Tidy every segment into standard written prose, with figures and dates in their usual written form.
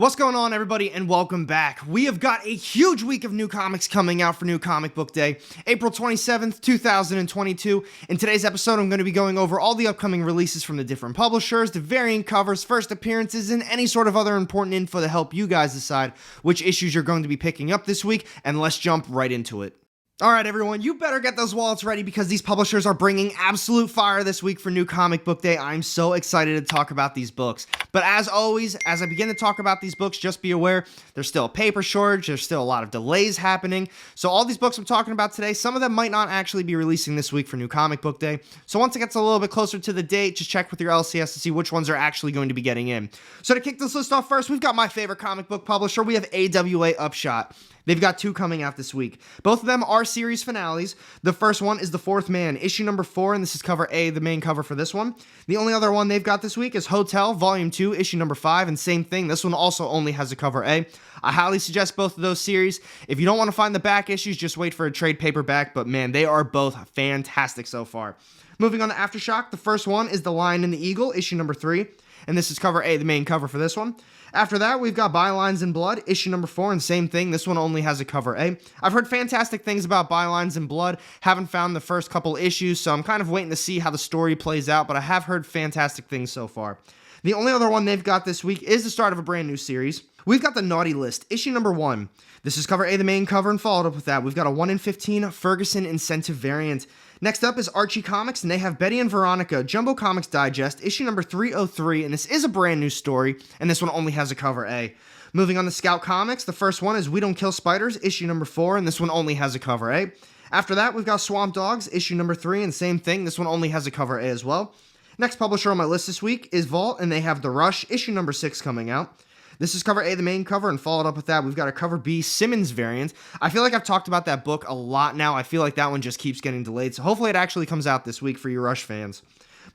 What's going on, everybody, and welcome back. We have got a huge week of new comics coming out for New Comic Book Day, April 27th, 2022. In today's episode, I'm going to be going over all the upcoming releases from the different publishers, the variant covers, first appearances, and any sort of other important info to help you guys decide which issues you're going to be picking up this week, and let's jump right into it. Alright everyone, you better get those wallets ready because these publishers are bringing absolute fire this week for New Comic Book Day. I'm so excited to talk about these books. But as always, as I begin to talk about these books, just be aware, there's still a paper shortage, there's still a lot of delays happening. So all these books I'm talking about today, some of them might not actually be releasing this week for New Comic Book Day. So once it gets a little bit closer to the date, just check with your LCS to see which ones are actually going to be getting in. So to kick this list off first, we've got my favorite comic book publisher. We have AWA Upshot. They've got two coming out this week. Both of them are series finales. The first one is The Fourth Man, issue number 4, and this is cover A, the main cover for this one. The only other one they've got this week is Hotel, volume 2, issue number 5, and same thing, this one also only has a cover A. I highly suggest both of those series. If you don't want to find the back issues, just wait for a trade paperback, but man, they are both fantastic so far. Moving on to Aftershock, the first one is The Lion and the Eagle, issue number 3, and this is cover A, the main cover for this one. After that, we've got Bylines in Blood, issue number 4, and same thing, this one only has a cover A. I've heard fantastic things about Bylines in Blood, haven't found the first couple issues, so I'm kind of waiting to see how the story plays out, but I have heard fantastic things so far. The only other one they've got this week is the start of a brand new series. We've got The Naughty List, issue number 1. This is cover A, the main cover, and followed up with that, we've got a 1 in 15 Ferguson incentive variant. Next up is ARCOMICS, and they have Betty and Veronica, Jumbo Comics Digest, issue number 303, and this is a brand new story, and this one only has a cover A. Moving on to Scout Comics, the first one is We Don't Kill Spiders, issue number 4, and this one only has a cover A. After that, we've got Swamp Dogs, issue number 3, and same thing, this one only has a cover A as well. Next publisher on my list this week is Vault, and they have The Rush, issue number 6 coming out. This is cover A, the main cover, and followed up with that, we've got a cover B Simmons variant. I feel like I've talked about that book a lot now. I feel like that one just keeps getting delayed, so hopefully it actually comes out this week for you Rush fans.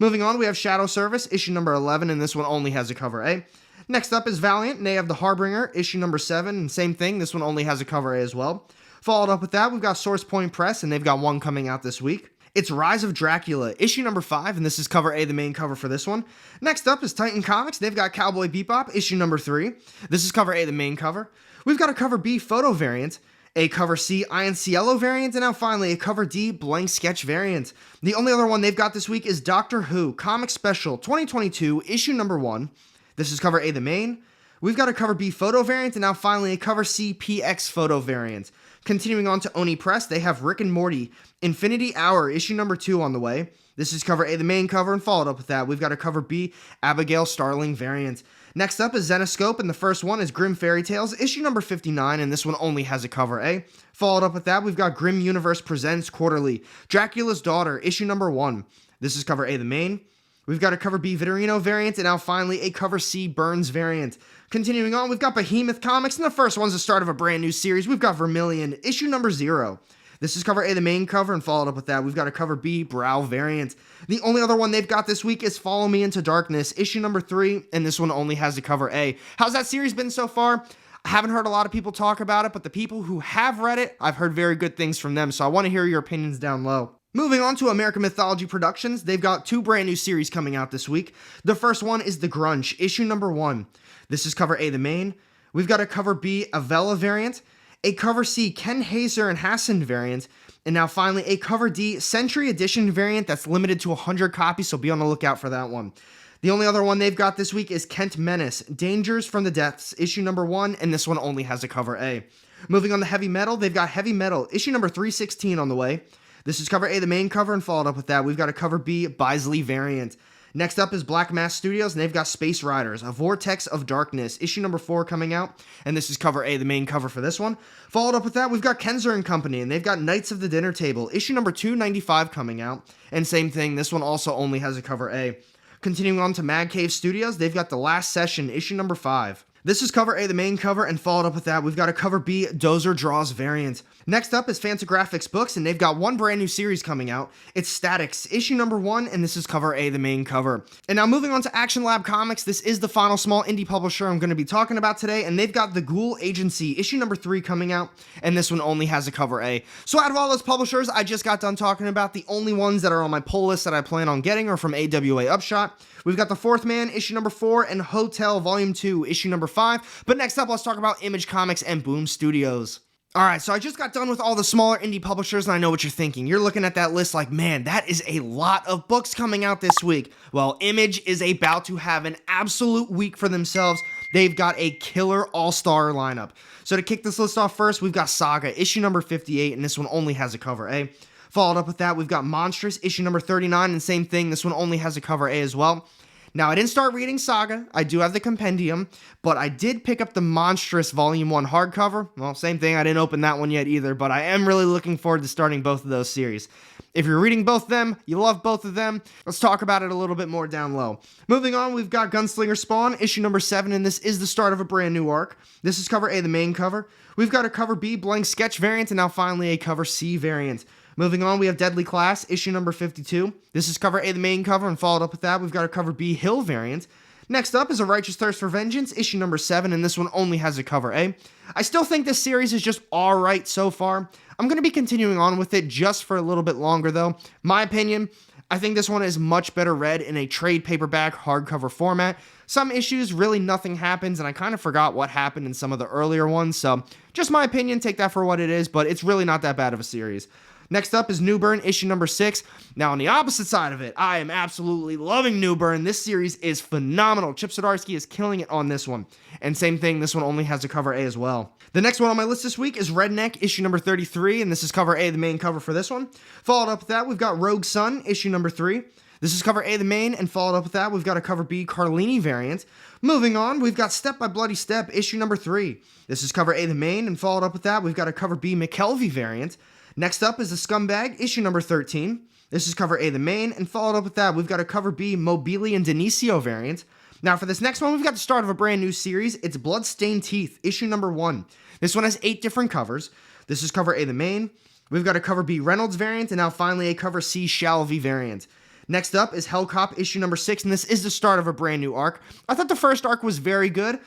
Moving on, we have Shadow Service, issue number 11, and this one only has a cover A. Next up is Valiant, and they have The Harbinger, issue number 7, and same thing, this one only has a cover A as well. Followed up with that, we've got Source Point Press, and they've got one coming out this week. It's Rise of Dracula, issue number 5, and this is cover A, the main cover for this one. Next up is Titan Comics. They've got Cowboy Bebop, issue number 3. This is cover A, the main cover. We've got a cover B photo variant, a cover C Iron Cielo variant, and now finally a cover D blank sketch variant. The only other one they've got this week is Doctor Who Comic Special 2022, issue number 1. This is cover A, the main. We've got a cover B photo variant, and now finally a cover C PX photo variant. Continuing on to Oni Press, they have Rick and Morty, Infinity Hour, issue number 2 on the way. This is cover A, the main cover, and followed up with that, we've got a cover B, Abigail Starling variant. Next up is Zenoscope, and the first one is Grim Fairy Tales, issue number 59, and this one only has a cover A. Followed up with that, we've got Grim Universe Presents Quarterly, Dracula's Daughter, issue number 1. This is cover A, the main. We've got a cover B Vittorino variant, and now finally a cover C Burns variant. Continuing on, we've got Behemoth Comics, and the first one's the start of a brand new series. We've got Vermilion, issue number 0. This is cover A, the main cover, and followed up with that, we've got a cover B Brow variant. The only other one they've got this week is Follow Me Into Darkness, issue number 3, and this one only has a cover A. How's that series been so far? I haven't heard a lot of people talk about it, but the people who have read it, I've heard very good things from them, so I want to hear your opinions down low. Moving on to American Mythology Productions, they've got two brand new series coming out this week. The first one is The Grunge, issue number 1. This is cover A, the main. We've got a cover B Avella variant, a cover C Ken Hazer and Hassan variant, and now finally a cover D Century Edition variant that's limited to 100 copies, so be on the lookout for that one. The only other one they've got this week is Kent Menace, Dangers from the Depths, issue number 1, and this one only has a cover A. Moving on to Heavy Metal, they've got Heavy Metal, issue number 316 on the way. This is cover A, the main cover, and followed up with that, we've got a cover B Bisley variant. Next up is Black Mass Studios, and they've got Space Riders, A Vortex of Darkness, issue number 4 coming out, and this is cover A, the main cover for this one. Followed up with that, we've got Kenzer & Company, and they've got Knights of the Dinner Table, issue number 295 coming out, and same thing, this one also only has a cover A. Continuing on to Mad Cave Studios, they've got The Last Session, issue number 5. This is cover A, the main cover, and followed up with that, we've got a cover B Dozer Draws variant. Next up is Fantagraphics Books, and they've got one brand new series coming out. It's Statics, issue number 1, and this is cover A, the main cover. And now moving on to Action Lab Comics, this is the final small indie publisher I'm going to be talking about today, and they've got The Ghoul Agency, issue number 3 coming out, and this one only has a cover A. So out of all those publishers I just got done talking about, the only ones that are on my pull list that I plan on getting are from AWA Upshot. We've got The Fourth Man, issue number 4, and Hotel, volume 2, issue number 5. But next up, let's talk about Image Comics and Boom Studios. Alright, so I just got done with all the smaller indie publishers, and I know what you're thinking. You're looking at that list like, man, that is a lot of books coming out this week. Well, Image is about to have an absolute week for themselves. They've got a killer all-star lineup. So to kick this list off first, we've got Saga, issue number 58, and this one only has a cover A. Followed up with that, we've got Monstrous, issue number 39, and same thing, this one only has a cover A as well. Now, I didn't start reading Saga. I do have the compendium, but I did pick up the Monstrous Volume 1 hardcover. Well, same thing. I didn't open that one yet either, but I am really looking forward to starting both of those series. If you're reading both of them, you love both of them, let's talk about it a little bit more down low. Moving on, we've got Gunslinger Spawn, issue number 7, and this is the start of a brand new arc. This is cover A, the main cover. We've got a cover B blank sketch variant, and now finally a cover C variant. Moving on, we have Deadly Class, issue number 52. This is cover A, the main cover, and followed up with that, we've got a cover B Hill variant. Next up is A Righteous Thirst for Vengeance, issue number 7, and this one only has a cover A. I still think this series is just alright so far. I'm going to be continuing on with it just for a little bit longer, though. My opinion, I think this one is much better read in a trade paperback hardcover format. Some issues, really nothing happens, and I kind of forgot what happened in some of the earlier ones, so just my opinion, take that for what it is, but it's really not that bad of a series. Next up is New Burn, issue number 6. Now, on the opposite side of it, I am absolutely loving New Burn. This series is phenomenal. Chip Zdarsky is killing it on this one. And same thing, this one only has a cover A as well. The next one on my list this week is Redneck, issue number 33, and this is cover A, the main cover for this one. Followed up with that, we've got Rogue Sun, issue number 3. This is cover A, the main, and followed up with that, we've got a cover B Carlini variant. Moving on, we've got Step by Bloody Step, issue number 3. This is cover A, the main, and followed up with that, we've got a cover B McKelvey variant. Next up is The Scumbag, issue number 13. This is cover A, the main, and followed up with that, we've got a cover B Mobili and Denisio variant. Now for this next one, we've got the start of a brand new series. It's Bloodstained Teeth, issue number 1. This one has 8 different covers. This is cover A, the main. We've got a cover B Reynolds variant, and now finally a cover C Shalvey variant. Next up is Hellcop, issue number 6, and this is the start of a brand new arc. I thought the first arc was very good.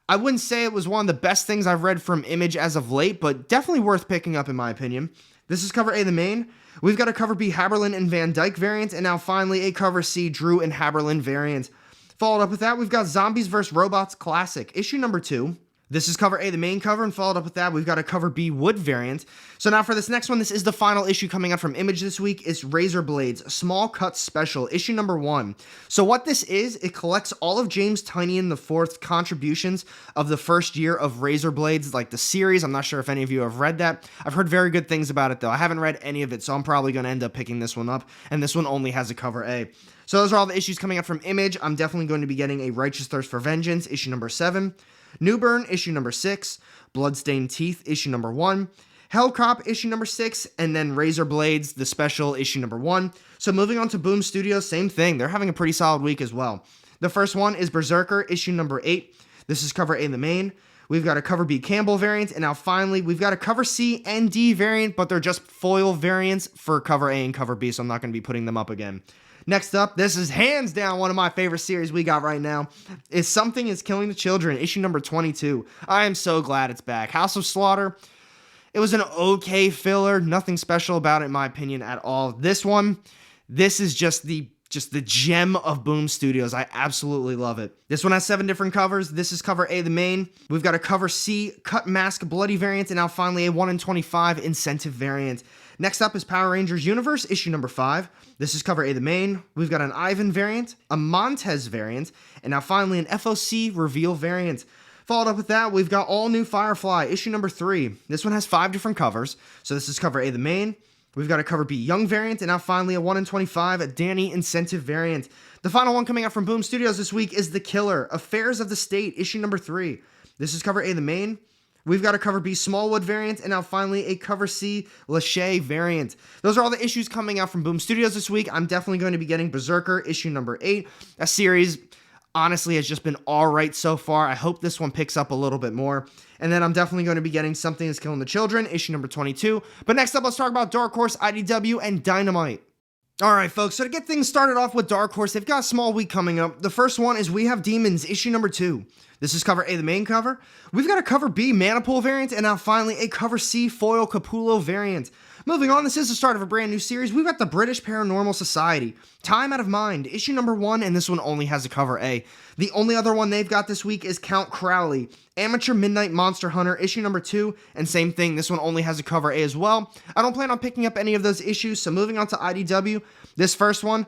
I wouldn't say it was one of the best things I've read from Image as of late, but definitely worth picking up in my opinion. This is cover A, the main. We've got a cover B Haberlin and Van Dyke variant, and now finally a cover C Drew and Haberlin variant. Followed up with that, we've got Zombies vs. Robots Classic, issue number 2. This is cover A, the main cover, and followed up with that, we've got a cover B Wood variant. So now for this next one, this is the final issue coming out from Image this week. It's Razor Blades, Small Cut Special, issue number 1. So what this is, it collects all of James Tynion IV's contributions of the first year of Razor Blades, like the series. I'm not sure if any of you have read that. I've heard very good things about it, though. I haven't read any of it, so I'm probably going to end up picking this one up, and this one only has a cover A. So those are all the issues coming out from Image. I'm definitely going to be getting A Righteous Thirst for Vengeance, issue number 7. New Burn, issue number 6, Bloodstained Teeth, issue number 1, Hellcop, issue number 6, and then Razor Blades, the special, issue number 1. So moving on to Boom Studios, same thing. They're having a pretty solid week as well. The first one is Berserker, issue number 8. This is cover A, the main. We've got a cover B Campbell variant, and now finally, we've got a cover C and D variant, but they're just foil variants for cover A and cover B, so I'm not going to be putting them up again. Next up, this is hands down one of my favorite series we got right now, is Something is Killing the Children, issue number 22. I am so glad it's back. House of Slaughter, it was an okay filler, nothing special about it in my opinion at all. This one, this is just the gem of Boom Studios. I absolutely love it. This one has 7 different covers. This is cover A, the main. We've got a cover C Cut Mask Bloody variant, and now finally a 1 in 25 incentive variant. Next up is Power Rangers Universe, issue number 5. This is cover A, the main. We've got an Ivan variant, a Montez variant, and now finally an FOC Reveal variant. Followed up with that, we've got All New Firefly, issue number 3. This one has 5 different covers. So this is cover A, the main. We've got a cover B Young variant, and now finally a 1 in 25 a Danny incentive variant. The final one coming out from Boom Studios this week is The Killer, Affairs of the State, issue number 3. This is cover A, the main. We've got a cover B Smallwood variant, and now finally a cover C Lachey variant. Those are all the issues coming out from Boom Studios this week. I'm definitely going to be getting Berserker, issue number 8. A series, honestly, has just been alright so far. I hope this one picks up a little bit more. And then I'm definitely going to be getting Something is Killing the Children, issue number 22. But next up, let's talk about Dark Horse, IDW, and Dynamite. Alright folks, so to get things started off with Dark Horse, they've got a small week coming up. The first one is We Have Demons, issue number 2. This is cover A, the main cover. We've got a cover B Manipool variant, and now finally a cover C Foil Capullo variant. Moving on, this is the start of a brand new series. We've got the British Paranormal Society, Time Out of Mind, issue number 1, and this one only has a cover A. The only other one they've got this week is Count Crowley, Amateur Midnight Monster Hunter, issue number 2, and same thing, this one only has a cover A as well. I don't plan on picking up any of those issues, so moving on to IDW, this first one,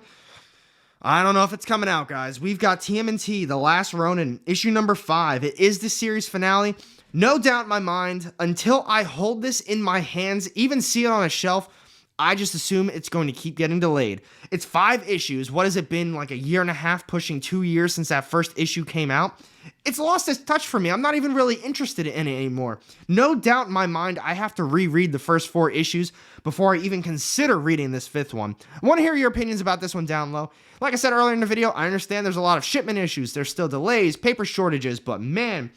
I don't know if it's coming out, guys. We've got TMNT, The Last Ronin, issue number 5. It is the series finale. No doubt in my mind, until I hold this in my hands, even see it on a shelf, I just assume it's going to keep getting delayed. It's 5 issues. What has it been, like a year and a half, pushing 2 years since that first issue came out? It's lost its touch for me. I'm not even really interested in it anymore. No doubt in my mind, I have to reread the first 4 issues before I even consider reading this 5th one. I want to hear your opinions about this one down low. Like I said earlier in the video, I understand there's a lot of shipment issues. There's still delays, paper shortages, but man,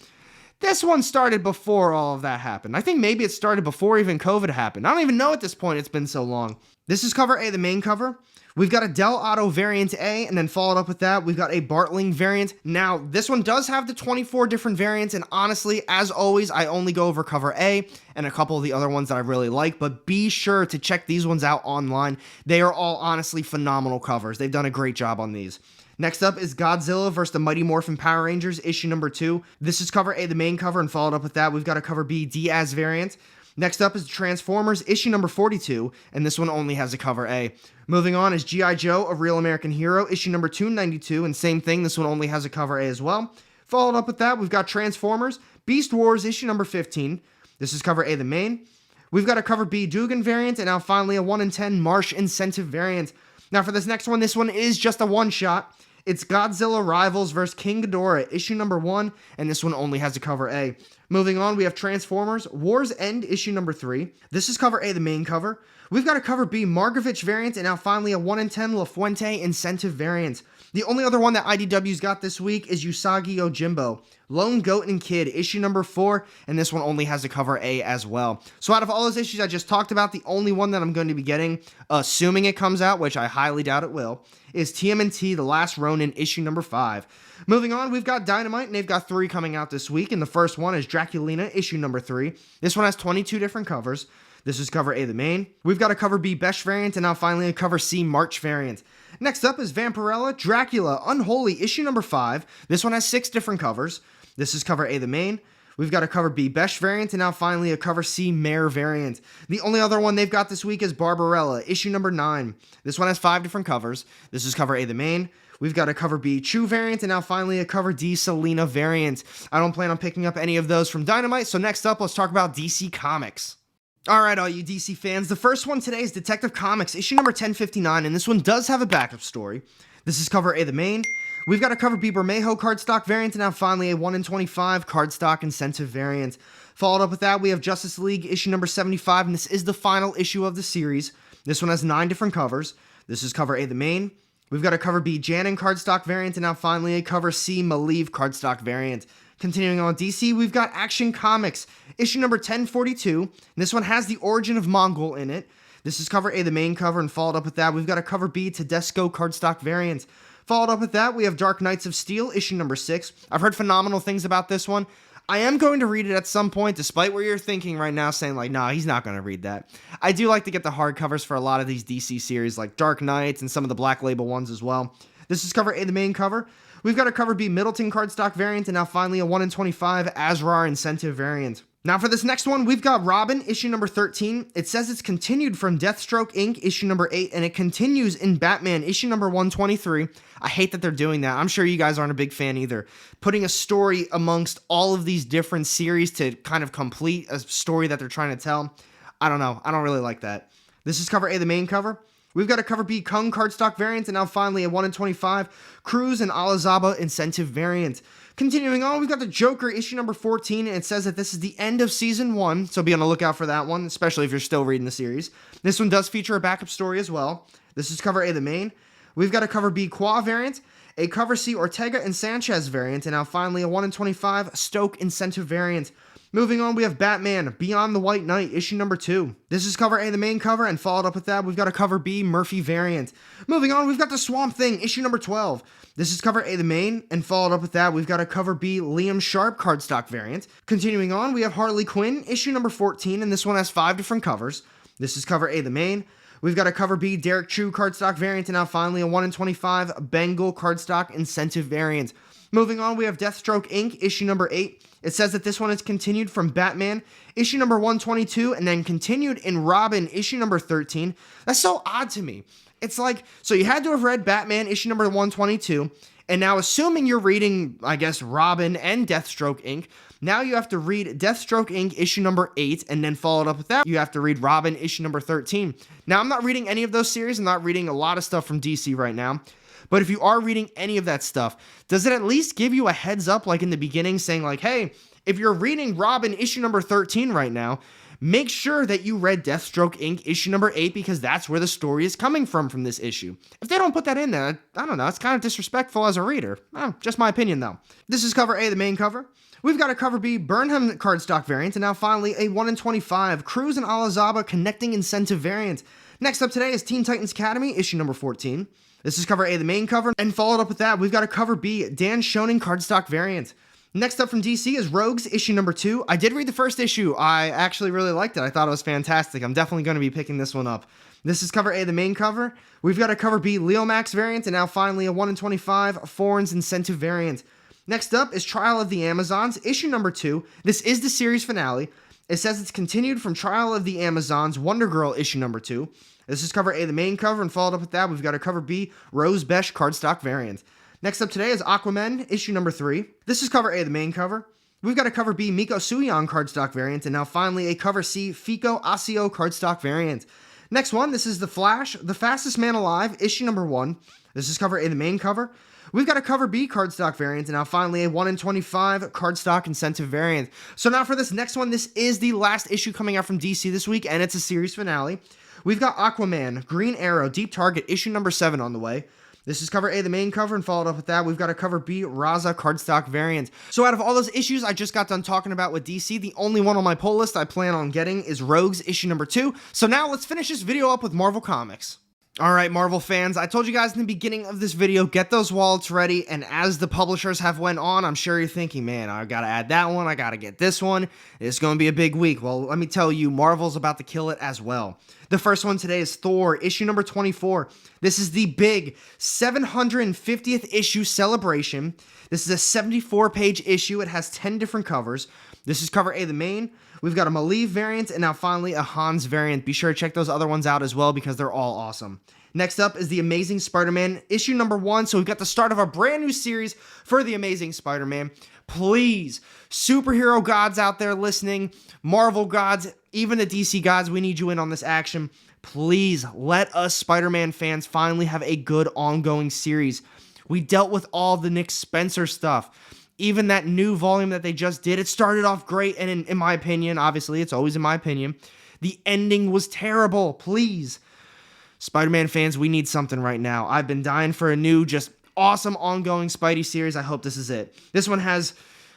this one started before all of that happened. I think maybe it started before even COVID happened. I don't even know at this point, it's been so long. This is cover A, the main cover. We've got a Del Auto variant A, and then followed up with that, we've got a Bartling variant. Now, this one does have the 24 different variants, and honestly, as always, I only go over cover A and a couple of the other ones that I really like, but be sure to check these ones out online. They are all honestly phenomenal covers. They've done a great job on these. Next up is Godzilla vs. the Mighty Morphin Power Rangers, issue number 2. This is cover A, the main cover, and followed up with that, we've got a cover B, Diaz variant. Next up is Transformers, issue number 42, and this one only has a cover A. Moving on is G.I. Joe, A Real American Hero, issue number 292, and same thing, this one only has a cover A as well. Followed up with that, we've got Transformers, Beast Wars, issue number 15. This is cover A, the main. We've got a cover B, Dugan variant, and now finally a 1 in 10 Marsh Incentive variant. Now for this next one, this one is just a one-shot. It's Godzilla Rivals vs. King Ghidorah, issue number 1, and this one only has a cover A. Moving on, we have Transformers, War's End, issue number 3. This is cover A, the main cover. We've got a cover B, Margovich variant, and now finally a 1 in 10 La Fuente Incentive variant. The only other one that IDW's got this week is Usagi Yojimbo, Lone Goat and Kid, issue number 4, and this one only has a cover A as well. So out of all those issues I just talked about, the only one that I'm going to be getting, assuming it comes out, which I highly doubt it will, is TMNT, The Last Ronin, issue number 5. Moving on, we've got Dynamite, and they've got 3 coming out this week, and the first one is Draculina, issue number 3. This one has 22 different covers. This is cover A, the main. We've got a cover B, Besh variant, and now finally a cover C, March variant. Next up is Vampirella, Dracula, Unholy, issue number 5. This one has 6 different covers. This is cover A, the main. We've got a cover B, Besh variant, and now finally a cover C, Mare variant. The only other one they've got this week is Barbarella, issue number 9. This one has 5 different covers. This is cover A, the main. We've got a cover B, Chew variant, and now finally a cover D, Selena variant. I don't plan on picking up any of those from Dynamite, so next up, let's talk about DC Comics. Alright, all you DC fans, the first one today is Detective Comics, issue number 1059, and this one does have a backup story. This is cover A, the main. We've got a cover B, Bermejo cardstock variant, and now finally a 1 in 25 cardstock incentive variant. Followed up with that, we have Justice League, issue number 75, and this is the final issue of the series. This one has 9 different covers. This is cover A, the main. We've got a cover B, Janin cardstock variant, and now finally a cover C, Malieve cardstock variant. Continuing on DC, we've got Action Comics, issue number 1042. And this one has the origin of Mongol in it. This is cover A, the main cover, and followed up with that, we've got a cover B, Tedesco cardstock variant. Followed up with that, we have Dark Knights of Steel, issue number 6. I've heard phenomenal things about this one. I am going to read it at some point, despite what you're thinking right now, saying like, nah, he's not going to read that. I do like to get the hardcovers for a lot of these DC series, like Dark Knights and some of the Black Label ones as well. This is cover A, the main cover. We've got a cover B, Middleton cardstock variant, and now finally a 1 in 25 Azrar incentive variant. Now for this next one, we've got Robin, issue number 13. It says it's continued from Deathstroke Inc., issue number 8, and it continues in Batman, issue number 123. I hate that they're doing that. I'm sure you guys aren't a big fan either. Putting a story amongst all of these different series to kind of complete a story that they're trying to tell. I don't know. I don't really like that. This is cover A, the main cover. We've got a cover B, Kung cardstock variant, and now finally a 1 in 25 Cruz and Alazaba incentive variant. Continuing on, we've got the Joker, issue number 14, and it says that this is the end of season 1, so be on the lookout for that one, especially if you're still reading the series. This one does feature a backup story as well. This is cover A, the main. We've got a cover B, Qua variant, a cover C, Ortega and Sanchez variant, and now finally a 1 in 25 Stoke incentive variant. Moving on, we have Batman, Beyond the White Knight, issue number 2. This is cover A, the main cover, and followed up with that, we've got a cover B, Murphy variant. Moving on, we've got the Swamp Thing, issue number 12. This is cover A, the main, and followed up with that, we've got a cover B, Liam Sharp cardstock variant. Continuing on, we have Harley Quinn, issue number 14, and this one has 5 different covers. This is cover A, the main. We've got a cover B, Derek True cardstock variant, and now finally a 1 in 25 Bengal cardstock incentive variant. Moving on, we have Deathstroke Inc., issue number 8. It says that this one is continued from Batman, issue number 122, and then continued in Robin, issue number 13. That's so odd to me. It's like, so you had to have read Batman, issue number 122, and now assuming you're reading, I guess, Robin and Deathstroke Inc., now you have to read Deathstroke Inc. issue number 8, and then followed up with that, you have to read Robin issue number 13. Now, I'm not reading any of those series. I'm not reading a lot of stuff from DC right now. But if you are reading any of that stuff, does it at least give you a heads up, like in the beginning, saying like, hey, if you're reading Robin issue number 13 right now, make sure that you read Deathstroke Inc. issue number 8, because that's where the story is coming from this issue. If they don't put that in there, I don't know, it's kind of disrespectful as a reader. Just my opinion, though. This is cover A, the main cover. We've got a cover B, Burnham cardstock variant, and now finally a 1 in 25 Cruz and Alazaba connecting incentive variant. Next up today is Teen Titans Academy, issue number 14. This is cover A, the main cover, and followed up with that, we've got a cover B, Dan Schoening cardstock variant. Next up from DC is Rogues, issue number 2. I did read the first issue. I actually really liked it. I thought it was fantastic. I'm definitely going to be picking this one up. This is cover A, the main cover. We've got a cover B, Leomax variant, and now finally a 1 in 25 Foreign's incentive variant. Next up is Trial of the Amazons, issue number 2. This is the series finale. It says it's continued from Trial of the Amazons, Wonder Girl, issue number 2. This is cover A, the main cover, and followed up with that, we've got a cover B, Rose Besh cardstock variant. Next up today is Aquaman, issue number 3. This is cover A, the main cover. We've got a cover B, Miko Suion cardstock variant, and now finally a cover C, Fiko Asio cardstock variant. Next one, this is The Flash, The Fastest Man Alive, issue number 1. This is cover A, the main cover. We've got a cover B cardstock variant, and now finally a 1 in 25 cardstock incentive variant. So now for this next one, this is the last issue coming out from DC this week, and it's a series finale. We've got Aquaman, Green Arrow, Deep Target, issue number 7 on the way. This is cover A, the main cover, and followed up with that, we've got a cover B, Raza cardstock variant. So out of all those issues I just got done talking about with DC, the only one on my pull list I plan on getting is Rogues, issue number 2. So now let's finish this video up with Marvel Comics. Alright, Marvel fans, I told you guys in the beginning of this video, get those wallets ready, and as the publishers have went on, I'm sure you're thinking, man, I gotta add that one, I gotta get this one, it's gonna be a big week. Well, let me tell you, Marvel's about to kill it as well. The first one today is Thor, issue number 24. This is the big 750th issue celebration. This is a 74-page issue, it has 10 different covers. This is cover A, the main. We've got a Maliv variant, and now finally a Hans variant. Be sure to check those other ones out as well, because they're all awesome. Next up is The Amazing Spider-Man, issue number 1. So we've got the start of a brand new series for The Amazing Spider-Man. Please, superhero gods out there listening, Marvel gods, even the DC gods, we need you in on this action. Please, let us Spider-Man fans finally have a good ongoing series. We dealt with all the Nick Spencer stuff. Even that new volume that they just did, it started off great, and in my opinion, obviously, it's always in my opinion, the ending was terrible. Please, Spider-Man fans, we need something right now. I've been dying for a new, just awesome ongoing Spidey series. I hope this is it. This one has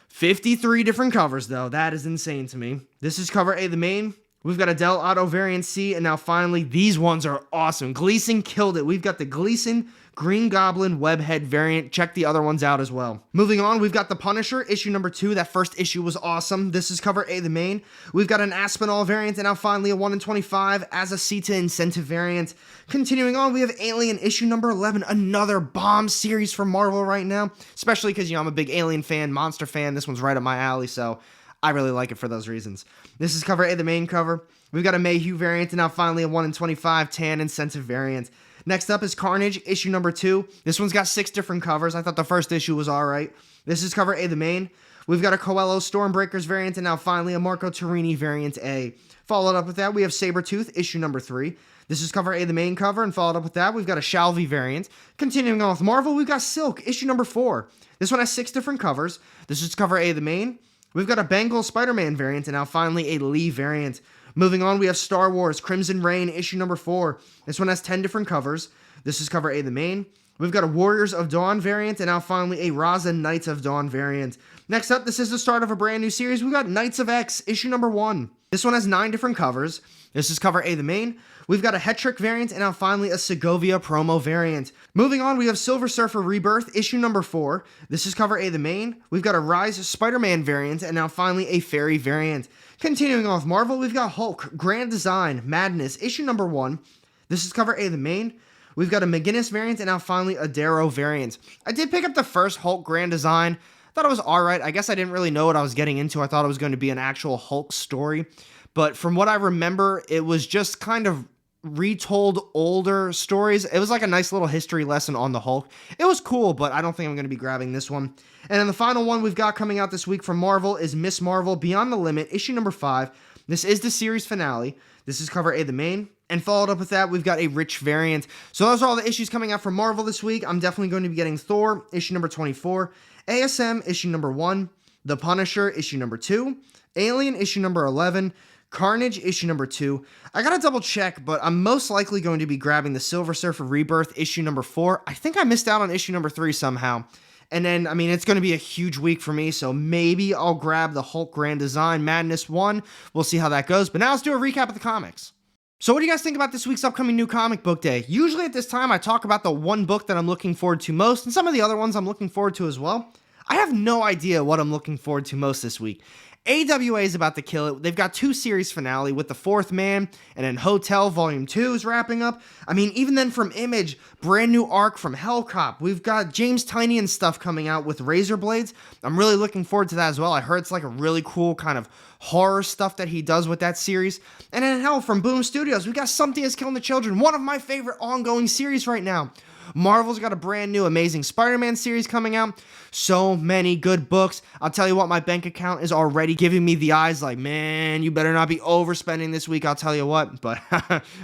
53 different covers, though. That is insane to me. This is cover A, the main. We've got a Del Auto variant C, and now finally, these ones are awesome. Gleason killed it. We've got the Gleason Green Goblin Webhead variant. Check the other ones out as well. Moving on, we've got the Punisher, issue number 2. That first issue was awesome. This is cover A, the main. We've got an Aspinall variant, and now finally a 1 in 25 as a Sita incentive variant. Continuing on, we have Alien, issue number 11. Another bomb series from Marvel right now, especially because, I'm a big Alien fan, monster fan. This one's right up my alley, so I really like it for those reasons. This is cover A, the main cover. We've got a Mayhew variant, and now finally a 1 in 25 tan incentive variant. Next up is Carnage, issue number 2. This one's got 6 different covers. I thought the first issue was alright. This is cover A, the main. We've got a Coelho Stormbreakers variant, and now finally a Marco Torrini variant A. Followed up with that, we have Sabretooth, issue number 3. This is cover A, the main cover, and followed up with that, we've got a Shalvey variant. Continuing on with Marvel, we've got Silk, issue number 4. This one has 6 different covers. This is cover A, the main. We've got a Bengal Spider-Man variant, and now finally a Lee variant. Moving on, we have Star Wars Crimson Reign, issue number 4. This one has 10 different covers. This is cover A, the main. We've got a Warriors of Dawn variant, and now finally a Raza Knights of Dawn variant. Next up, this is the start of a brand new series. We've got Knights of X, issue number 1. This one has 9 different covers. This is cover A, the main. We've got a Hetrick variant, and now finally a Segovia promo variant. Moving on, we have Silver Surfer Rebirth, issue number 4. This is cover A, the main. We've got a Rise Spider-Man variant, and now finally a Fairy variant. Continuing on with Marvel, we've got Hulk, Grand Design, Madness, issue number 1. This is cover A, the main. We've got a McGinnis variant, and now finally a Darrow variant. I did pick up the first Hulk Grand Design. Thought it was alright. I guess I didn't really know what I was getting into. I thought it was going to be an actual Hulk story. But from what I remember, it was just kind of retold older stories. It was like a nice little history lesson on the Hulk. It was cool, but I don't think I'm going to be grabbing this one. And then the final one we've got coming out this week from Marvel is Miss Marvel Beyond the Limit, issue number 5. This is the series finale. This is cover A, the main. And followed up with that, we've got a Rich variant. So those are all the issues coming out from Marvel this week. I'm definitely going to be getting Thor, issue number 24. ASM, issue number 1. The Punisher, issue number 2. Alien, issue number 11. Carnage, issue number 2. I gotta double check, but I'm most likely going to be grabbing the Silver Surfer Rebirth, issue number 4. I think I missed out on issue number 3 somehow. And then, I mean, it's going to be a huge week for me, so maybe I'll grab the Hulk Grand Design Madness 1. We'll see how that goes. But now let's do a recap of the comics. So what do you guys think about this week's upcoming New Comic Book Day? Usually at this time, I talk about the one book that I'm looking forward to most, and some of the other ones I'm looking forward to as well. I have no idea what I'm looking forward to most this week. AWA is about to kill it. They've got 2 series finale with The Fourth Man, and then Hotel Volume 2 is wrapping up. I mean, even then from Image, brand new arc from Hellcop. We've got James Tynion stuff coming out with Razor Blades. I'm really looking forward to that as well. I heard it's like a really cool kind of horror stuff that he does with that series. And then hell, from Boom Studios, we got Something is Killing the Children, one of my favorite ongoing series right now. Marvel's got a brand new Amazing Spider-Man series coming out. So many good books. I'll tell you what, my bank account is already giving me the eyes like, man, you better not be overspending this week, I'll tell you what. But,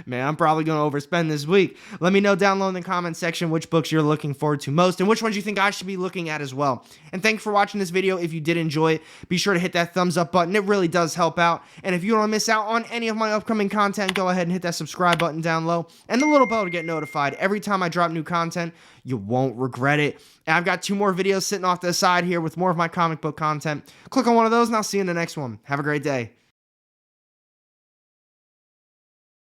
man, I'm probably going to overspend this week. Let me know down low in the comment section which books you're looking forward to most and which ones you think I should be looking at as well. And thanks for watching this video. If you did enjoy it, be sure to hit that thumbs up button. It really does help out. And if you don't want to miss out on any of my upcoming content, go ahead and hit that subscribe button down low and the little bell to get notified every time I drop new content. You won't regret it. And I've got 2 more videos sitting off to the side here with more of my comic book content. Click on one of those and I'll see you in the next one. Have a great day.